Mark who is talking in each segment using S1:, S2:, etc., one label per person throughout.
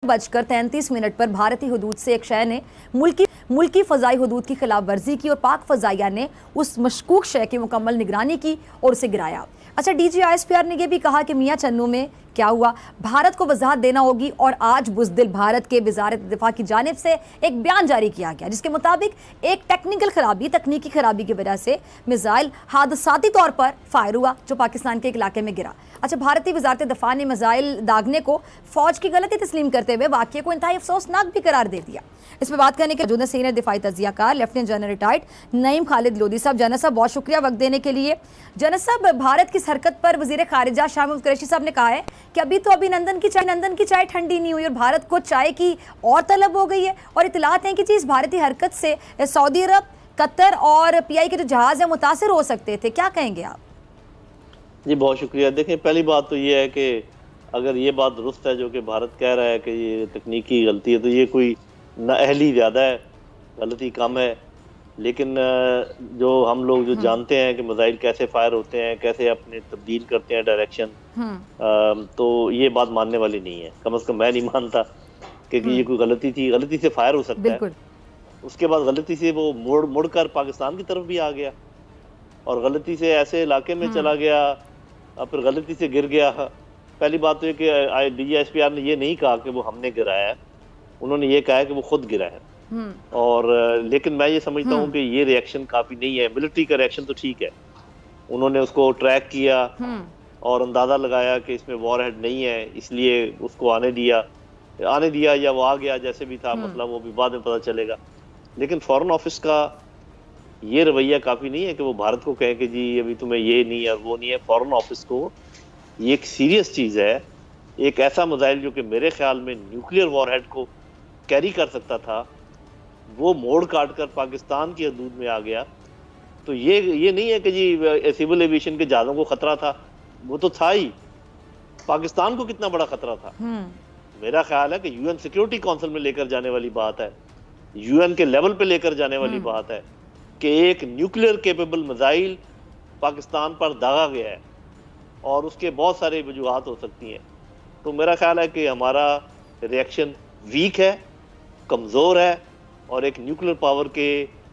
S1: बजकर 33 पर भारतीय हदूद से एक शय ने मुल्की फ़ज़ाई हदूद की खिलाफ वर्जी की और पाक फ़ज़ाइया ने उस मशकूक शय की मुकम्मल निगरानी की और उसे गिराया। अच्छा, DGISPR ने यह भी कहा कि मियां चन्नू में क्या हुआ, भारत को वजाहत देना होगी। और आज बुज़दिल भारत के वज़ारत दिफा की जानिब से एक बयान जारी किया गया जिसके मुताबिक एक तकनीकी खराबी की वजह से मिसाइल हादसाती तौर पर फायर हुआ जो पाकिस्तान के एक इलाके में गिरा। अच्छा, भारतीय वज़ारत दिफा ने मिसाइल दागने को फौज की गलती तस्लीम करते हुए वाक़ये को इंतहाई अफसोसनाक भी करार दे दिया। इस पर बात करने के मौजूद सीनियर दिफाई तज्ज़ियाकार lieutenant general retired Naeem Khalid Lodhi साहब। जनरल साहब, बहुत शुक्रिया वक्त देने के लिए। जनरल साहब, भारत की इस हरकत पर वज़ीर ख़ारिजा शाह महमूद कुरैशी साहब ने कहा है कि अभी तो नंदन की चाय ठंडी नहीं हुई और भारत को चाय की और तलब हो गई है। और इत्तलात हैं कि इस भारतीय हरकत से सऊदी अरब, कतर और PI के जो जहाज़ हैं मुतासिर हो सकते थे। क्या कहेंगे आप?
S2: जी, बहुत शुक्रिया। देखें, पहली बात तो ये है कि अगर ये बात दुरुस्त है जो कि भारत कह रहा है कि ये तकनीकी गलती है, तो ये कोई नाअहली ज़्यादा है, गलती कम है। लेकिन जो हम लोग जो जानते हैं कि मिसाइल कैसे फायर होते हैं, कैसे अपने तब्दील करते हैं डायरेक्शन, तो ये बात मानने वाली नहीं है। कम से कम मैं नहीं मानता कि ये कोई गलती थी। गलती से फायर हो सकता है, उसके बाद गलती से वो मुड़ कर पाकिस्तान की तरफ भी आ गया और गलती से ऐसे इलाके में चला गया और फिर गलती से गिर गया। पहली बात तो ये कि DGISPR ने ये नहीं कहा कि वो हमने गिराया है, उन्होंने ये कहा है कि वो खुद गिरा है। और लेकिन मैं ये समझता हूँ कि ये रिएक्शन काफ़ी नहीं है। मिलिट्री का रिएक्शन तो ठीक है, उन्होंने उसको ट्रैक किया और अंदाज़ा लगाया कि इसमें वॉर हेड नहीं है, इसलिए उसको आने दिया या वो आ गया, जैसे भी था, मतलब वो भी बाद में पता चलेगा। लेकिन फॉरेन ऑफिस का ये रवैया काफ़ी नहीं है कि वो भारत को कहें कि जी अभी तुम्हें ये नहीं है और वो नहीं है। फॉरेन ऑफिस को ये एक सीरियस चीज़ है। एक ऐसा मिसाइल जो कि मेरे ख्याल में न्यूक्लियर वॉरहेड को कैरी कर सकता था, वो मोड़ काट कर पाकिस्तान की हदूद में आ गया। तो ये नहीं है कि जी सिविल एविएशन के जहाज़ों को ख़तरा था, वो तो था ही। पाकिस्तान को कितना बड़ा ख़तरा था, मेरा ख्याल है कि UN सिक्योरिटी काउंसिल में लेकर जाने वाली बात है, UN के लेवल पे लेकर जाने वाली बात है कि एक न्यूक्लियर केपेबल मिसाइल पाकिस्तान पर दागा गया है और उसके बहुत सारे वजूहात हो सकती हैं। तो मेरा ख्याल है कि हमारा रिएक्शन वीक है, कमज़ोर है और एक न्यूक्लियर पावर के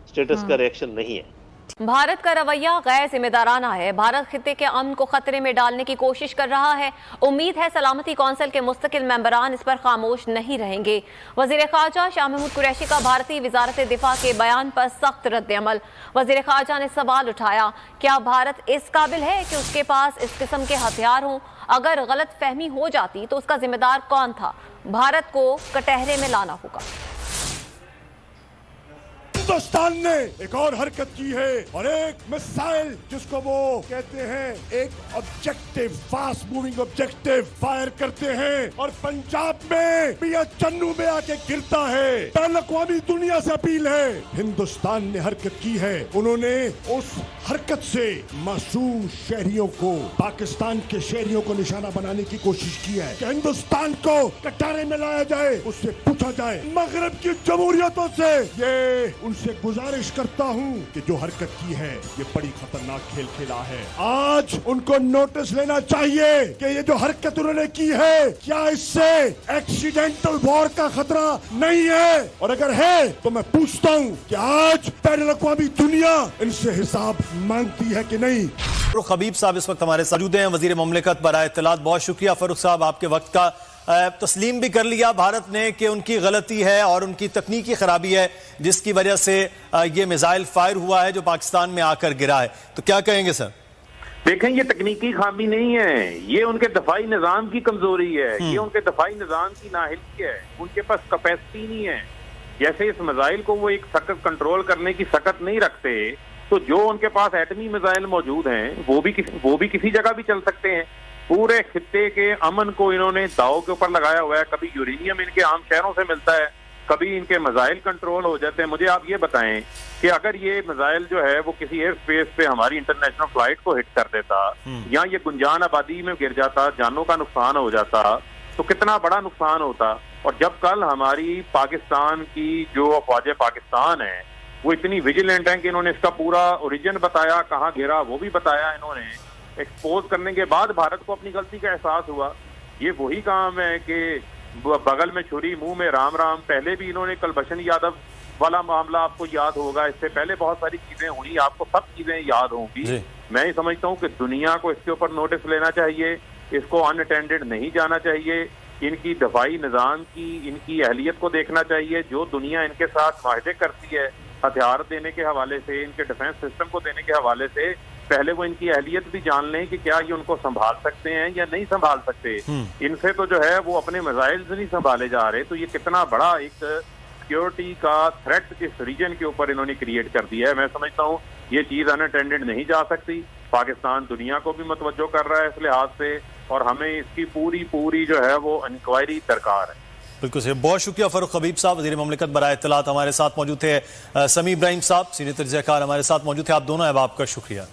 S2: स्टेटस का रिएक्शन नहीं है।
S3: भारत का रवैया गैर जिम्मेदाराना है। भारत खित्ते के अमन को खतरे में डालने की कोशिश कर रहा है। उम्मीद है सलामती कौंसिल के मुस्तकिल मेंबरान इस पर खामोश नहीं रहेंगे। वजीर ख़ारजा शाह महमूद कुरैशी का भारतीय वज़ारत दिफा के बयान पर सख्त रद्द-ए-अमल। वजीर ख़ारजा ने सवाल उठाया, क्या भारत इस काबिल है कि उसके पास इस किस्म के हथियार हों? अगर गलत फहमी हो जाती तो उसका जिम्मेदार कौन था? भारत को कटहरे में लाना होगा।
S4: हिंदुस्तान ने एक और हरकत की है और एक मिसाइल जिसको वो कहते हैं एक objective, fast moving objective fire करते हैं और पंजाब में मियां चन्नू में आके गिरता है। बैनुल-अक़वामी दुनिया से अपील है, हिंदुस्तान ने हरकत की है। उन्होंने उस हरकत से मासूम शहरियों को, पाकिस्तान के शहरियों को निशाना बनाने की कोशिश की है कि हिंदुस्तान को कटारे में लाया जाए, उससे पूछा जाए। मगरब की जमहूरियतों से ये उनसे गुजारिश करता हूं कि जो हरकत की है ये बड़ी खतरनाक खेल खेला है। आज उनको नोटिस लेना चाहिए कि ये जो हरकत उन्होंने की है, क्या इससे एक्सीडेंटल वॉर का खतरा नहीं है, और अगर है तो मैं पूछता हूं कि आज बैनुल-अक़वामी दुनिया इनसे हिसाब मांगती है कि नहीं।
S5: फरूख हबीब साहब इस वक्त हमारे साथ मौजूद हैं, वजीर मुमलिकत बराए इत्तलात। बहुत शुक्रिया फरूख साहब, आपके वक्त का तस्लीम भी कर लिया भारत ने कि उनकी गलती है और उनकी तकनीकी खराबी है जिसकी वजह से ये मिसाइल फायर हुआ है जो पाकिस्तान में आकर गिरा है। तो क्या कहेंगे सर?
S6: देखें, ये तकनीकी खामी नहीं है, ये उनके दफाई निजाम की कमजोरी है, ये उनके दफाई निजाम की नाहिली है। उनके पास कैपेसिटी नहीं है। जैसे इस मिसाइल को वो एक सकत कंट्रोल करने की सकत नहीं रखते, तो जो उनके पास एटमी मिसाइल मौजूद हैं वो भी किसी जगह भी चल सकते हैं। पूरे खित्ते के अमन को इन्होंने दाव के ऊपर लगाया हुआ है। कभी यूरेनियम इनके आम शहरों से मिलता है, कभी इनके मिसाइल कंट्रोल हो जाते हैं। मुझे आप ये बताएं कि अगर ये मिसाइल जो है वो किसी एयर स्पेस पे हमारी इंटरनेशनल फ्लाइट को हिट कर देता या ये गुंजान आबादी में गिर जाता, जानों का नुकसान हो जाता, तो कितना बड़ा नुकसान होता। और जब कल हमारी पाकिस्तान की जो अफवाज पाकिस्तान है वो इतनी विजिलेंट है कि इन्होंने इसका पूरा ओरिजिन बताया, कहाँ गिरा वो भी बताया, इन्होंने एक्सपोज करने के बाद भारत को अपनी गलती का एहसास हुआ। ये वही काम है कि बगल में छुरी मुंह में राम राम। पहले भी इन्होंने कुलभूषण यादव वाला मामला आपको याद होगा, इससे पहले बहुत सारी चीजें हुई, आपको सब चीजें याद होंगी। मैं ये समझता हूँ कि दुनिया को इसके ऊपर नोटिस लेना चाहिए, इसको अनअटेंडेड नहीं जाना चाहिए, इनकी दफाई निज़ाम की, इनकी अहलियत को देखना चाहिए। जो दुनिया इनके साथ माहदे करती है हथियार देने के हवाले से, इनके डिफेंस सिस्टम को देने के हवाले से, पहले वो इनकी अहलियत भी जान लें कि क्या ये उनको संभाल सकते हैं या नहीं संभाल सकते। इनसे तो जो है वो अपने मिसाइल से नहीं संभाले जा रहे। तो ये कितना बड़ा एक सिक्योरिटी का थ्रेट इस रीजन के ऊपर इन्होंने क्रिएट कर दिया है। मैं समझता हूँ ये चीज अनअटेंडेड नहीं जा सकती। पाकिस्तान दुनिया को भी मतवज्जो कर रहा है इस लिहाज से, और हमें इसकी पूरी जो है वो इंक्वायरी दरकार है।
S5: बिल्कुल सही। बहुत शुक्रिया फारूक हबीब साहब, वज़ीर मुमलिकत बराए इत्तलात हमारे साथ मौजूद थे। समी इब्राहिम साहब, सीनियर तजज़ियाकार हमारे साथ मौजूद थे। आप दोनों अहबाब का शुक्रिया।